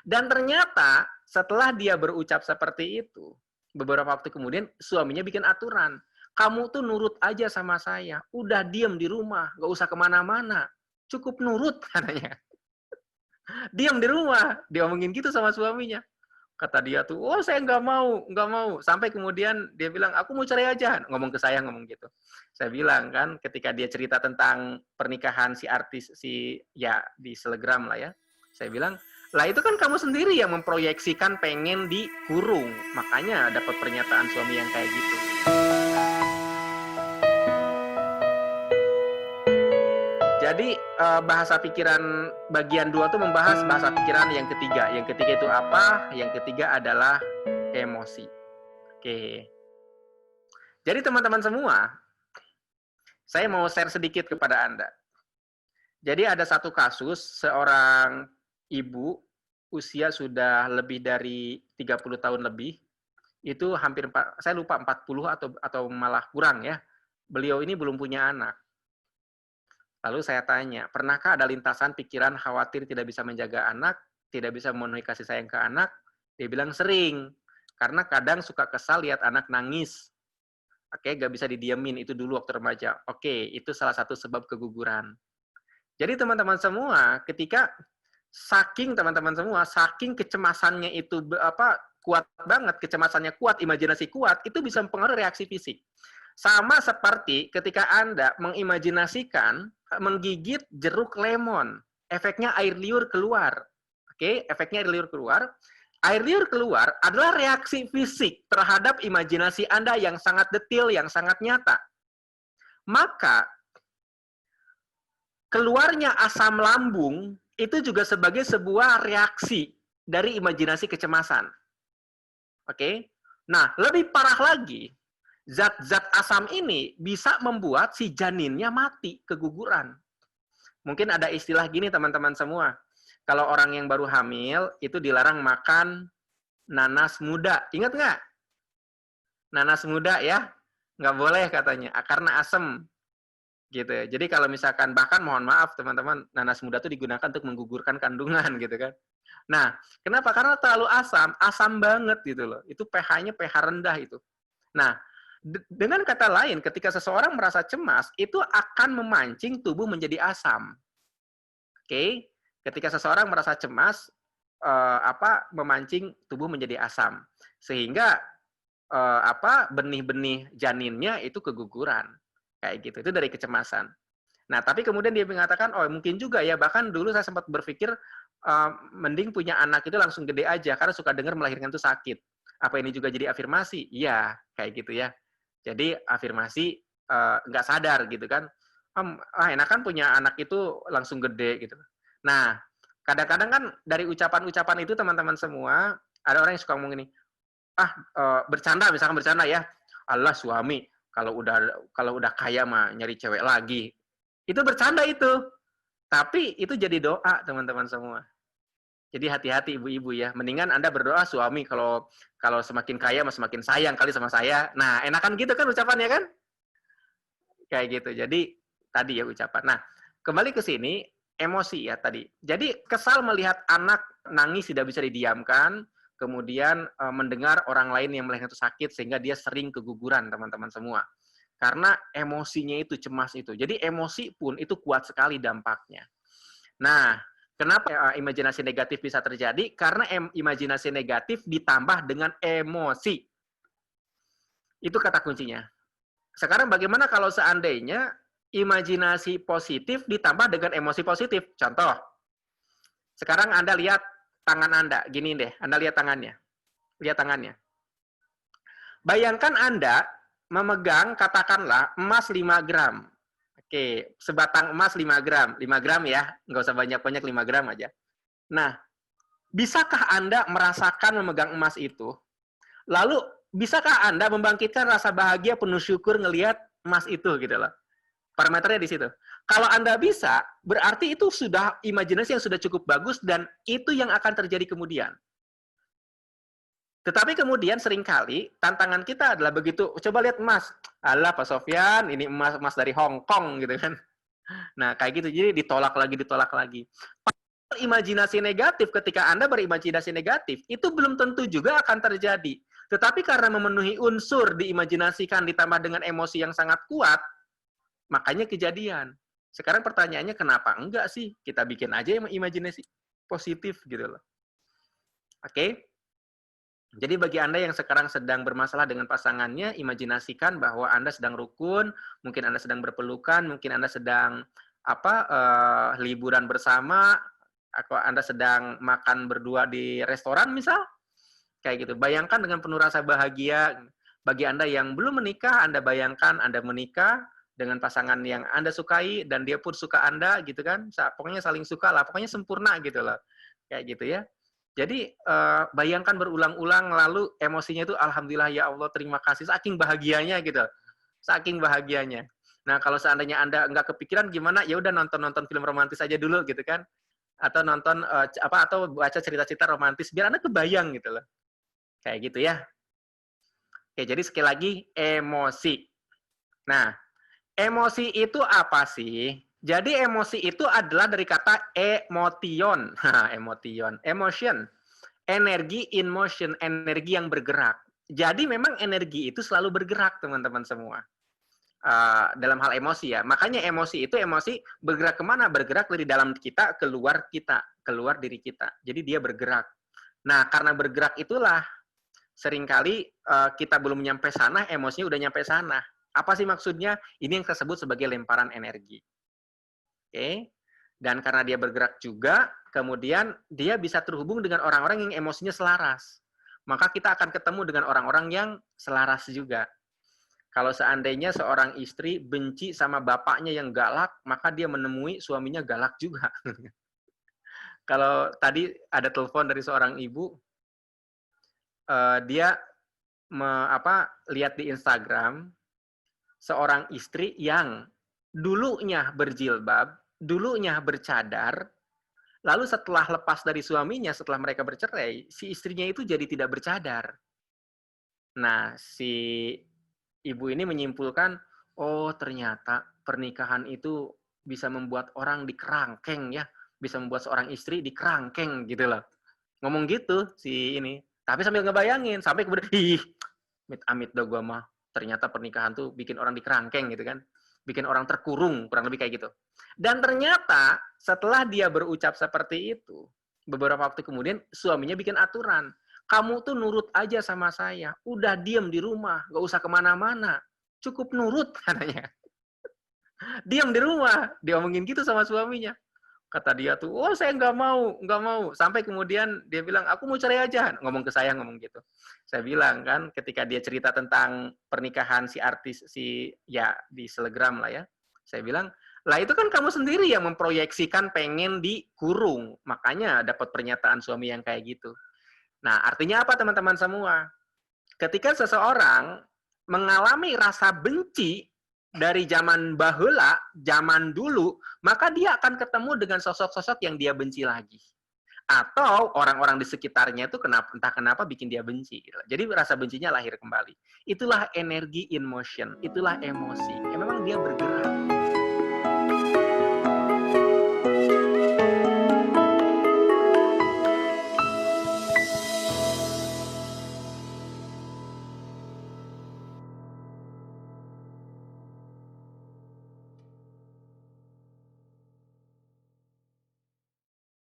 Dan ternyata setelah dia berucap seperti itu, beberapa waktu kemudian suaminya bikin aturan. Kamu tuh nurut aja sama saya. Udah diem di rumah, gak usah kemana-mana. Cukup nurut katanya. Diam di rumah. Dia omongin gitu sama suaminya. Kata dia tuh, oh saya nggak mau, nggak mau. Sampai kemudian dia bilang, aku mau cerai aja. Ngomong ke saya, ngomong gitu. Saya bilang kan, ketika dia cerita tentang pernikahan si artis, ya di Telegram lah ya. Saya bilang, lah itu kan kamu sendiri yang memproyeksikan pengen dikurung. Makanya dapat pernyataan suami yang kayak gitu. Jadi bahasa pikiran bagian 2 tuh membahas bahasa pikiran yang ketiga. Yang ketiga itu apa? Yang ketiga adalah emosi. Oke. Jadi teman-teman semua, saya mau share sedikit kepada Anda. Jadi ada satu kasus seorang ibu usia sudah lebih dari 30 tahun lebih. Itu hampir saya lupa 40 atau malah kurang ya. Beliau ini belum punya anak. Lalu saya tanya, pernahkah ada lintasan pikiran khawatir tidak bisa menjaga anak, tidak bisa memenuhi kasih sayang ke anak? Dia bilang sering, karena kadang suka kesal lihat anak nangis. Oke, gak bisa didiemin, itu dulu waktu remaja. Oke, itu salah satu sebab keguguran. Jadi teman-teman semua, ketika saking kecemasannya itu kuat banget, kecemasannya kuat, imajinasi kuat, itu bisa mempengaruhi reaksi fisik. Sama seperti ketika Anda mengimajinasikan menggigit jeruk lemon, efeknya air liur keluar. Oke, efeknya air liur keluar. Air liur keluar adalah reaksi fisik terhadap imajinasi Anda yang sangat detail, yang sangat nyata. Maka keluarnya asam lambung itu juga sebagai sebuah reaksi dari imajinasi kecemasan. Oke. Nah, lebih parah lagi, zat-zat asam ini bisa membuat si janinnya mati, keguguran. Mungkin ada istilah gini teman-teman semua. Kalau orang yang baru hamil, itu dilarang makan nanas muda. Ingat nggak? Nanas muda ya? Nggak boleh katanya, karena asam. Gitu. Jadi kalau misalkan, bahkan mohon maaf teman-teman, nanas muda itu digunakan untuk menggugurkan kandungan gitu kan. Nah, kenapa? Karena terlalu asam banget gitu loh. Itu pH-nya pH rendah itu. Nah, dengan kata lain, ketika seseorang merasa cemas, itu akan memancing tubuh menjadi asam. Oke? Ketika seseorang merasa cemas, memancing tubuh menjadi asam. Sehingga benih-benih janinnya itu keguguran. Kayak gitu. Itu dari kecemasan. Nah, tapi kemudian dia mengatakan, oh mungkin juga ya, bahkan dulu saya sempat berpikir, mending punya anak itu langsung gede aja, karena suka dengar melahirkan itu sakit. Apa ini juga jadi afirmasi? Iya, kayak gitu ya. Jadi afirmasi nggak sadar gitu kan. Enak kan punya anak itu langsung gede gitu. Nah, kadang-kadang kan dari ucapan-ucapan itu teman-teman semua, ada orang yang suka ngomong gini, bercanda, misalkan bercanda ya, Allah suami, kalau udah kaya mah nyari cewek lagi. Itu bercanda itu. Tapi itu jadi doa, teman-teman semua. Jadi hati-hati ibu-ibu ya. Mendingan Anda berdoa suami kalau semakin kaya semakin sayang kali sama saya. Nah, enakan gitu kan ucapannya kan? Kayak gitu. Jadi tadi ya ucapan. Nah, kembali ke sini, emosi ya tadi. Jadi kesal melihat anak nangis tidak bisa didiamkan, kemudian mendengar orang lain yang melahirkan itu sakit sehingga dia sering keguguran, teman-teman semua. Karena emosinya itu, cemas itu. Jadi emosi pun itu kuat sekali dampaknya. Nah, kenapa imajinasi negatif bisa terjadi? Karena imajinasi negatif ditambah dengan emosi. Itu kata kuncinya. Sekarang bagaimana kalau seandainya imajinasi positif ditambah dengan emosi positif? Contoh, sekarang Anda lihat tangan Anda. Gini deh, Anda lihat tangannya. Lihat tangannya. Bayangkan Anda memegang, katakanlah, emas 5 gram. Oke, sebatang emas 5 gram. 5 gram ya, nggak usah banyak-banyak, 5 gram aja. Nah, bisakah Anda merasakan memegang emas itu? Lalu, bisakah Anda membangkitkan rasa bahagia penuh syukur ngelihat emas itu gitu loh? Parameternya di situ. Kalau Anda bisa, berarti itu sudah imajinasi yang sudah cukup bagus dan itu yang akan terjadi kemudian. Tetapi kemudian seringkali tantangan kita adalah begitu, coba lihat emas. Alah Pak Sofyan, ini emas dari Hong Kong gitu kan. Nah, kayak gitu. Jadi ditolak lagi. Imajinasi negatif, ketika Anda berimajinasi negatif, itu belum tentu juga akan terjadi. Tetapi karena memenuhi unsur diimajinasikan ditambah dengan emosi yang sangat kuat, makanya kejadian. Sekarang pertanyaannya kenapa enggak sih? Kita bikin aja imajinasi positif gitu loh. Oke? Jadi bagi Anda yang sekarang sedang bermasalah dengan pasangannya, imajinasikan bahwa Anda sedang rukun, mungkin Anda sedang berpelukan, mungkin Anda sedang liburan bersama, atau Anda sedang makan berdua di restoran misal, kayak gitu. Bayangkan dengan penuh rasa bahagia. Bagi Anda yang belum menikah, Anda bayangkan Anda menikah dengan pasangan yang Anda sukai dan dia pun suka Anda gitu kan. Pokoknya saling suka lah, pokoknya sempurna gitu loh. Kayak gitu ya. Jadi bayangkan berulang-ulang lalu emosinya itu alhamdulillah ya Allah terima kasih saking bahagianya gitu. Saking bahagianya. Nah, kalau seandainya Anda nggak kepikiran gimana? Ya udah nonton-nonton film romantis aja dulu gitu kan. Atau nonton atau baca cerita-cerita romantis biar Anda kebayang gitu loh. Kayak gitu ya. Oke, jadi sekali lagi emosi. Nah, emosi itu apa sih? Jadi emosi itu adalah dari kata emotion. Emotion. Emotion. Energi in motion, energi yang bergerak. Jadi memang energi itu selalu bergerak, teman-teman semua. Dalam hal emosi ya. Makanya emosi itu emosi bergerak kemana? Bergerak dari dalam kita, keluar diri kita. Jadi dia bergerak. Nah, karena bergerak itulah seringkali kita belum nyampe sana, emosinya udah nyampe sana. Apa sih maksudnya? Ini yang kita sebut sebagai lemparan energi. Oke? Dan karena dia bergerak juga, kemudian dia bisa terhubung dengan orang-orang yang emosinya selaras. Maka kita akan ketemu dengan orang-orang yang selaras juga. Kalau seandainya seorang istri benci sama bapaknya yang galak, maka dia menemui suaminya galak juga. Kalau tadi ada telepon dari seorang ibu, dia lihat di Instagram seorang istri yang dulunya berjilbab, dulunya bercadar, lalu setelah lepas dari suaminya, setelah mereka bercerai, si istrinya itu jadi tidak bercadar. Nah, si ibu ini menyimpulkan, oh ternyata pernikahan itu bisa membuat orang dikerangkeng ya, bisa membuat seorang istri dikerangkeng gitu loh. Ngomong gitu si ini. Tapi sambil ngebayangin, sampai kemudian, ih, amit-amit dah gua mah. Ternyata pernikahan tuh bikin orang dikerangkeng gitu kan. Bikin orang terkurung, kurang lebih kayak gitu. Dan ternyata setelah dia berucap seperti itu, beberapa waktu kemudian suaminya bikin aturan. Kamu tuh nurut aja sama saya. Udah diem di rumah, gak usah kemana-mana. Cukup nurut katanya. Diam di rumah. Diomongin gitu sama suaminya. Kata dia tuh, oh saya nggak mau. Sampai kemudian dia bilang, aku mau cerai aja. Ngomong ke saya, ngomong gitu. Saya bilang kan, ketika dia cerita tentang pernikahan si artis, ya di Telegram lah ya. Saya bilang, lah itu kan kamu sendiri yang memproyeksikan pengen dikurung. Makanya dapat pernyataan suami yang kayak gitu. Nah, artinya apa teman-teman semua? Ketika seseorang mengalami rasa benci dari zaman bahula, zaman dulu, maka dia akan ketemu dengan sosok-sosok yang dia benci lagi. Atau orang-orang di sekitarnya itu entah kenapa bikin dia benci. Gitu. Jadi rasa bencinya lahir kembali. Itulah energi in motion, itulah emosi. Ya memang dia bergerak.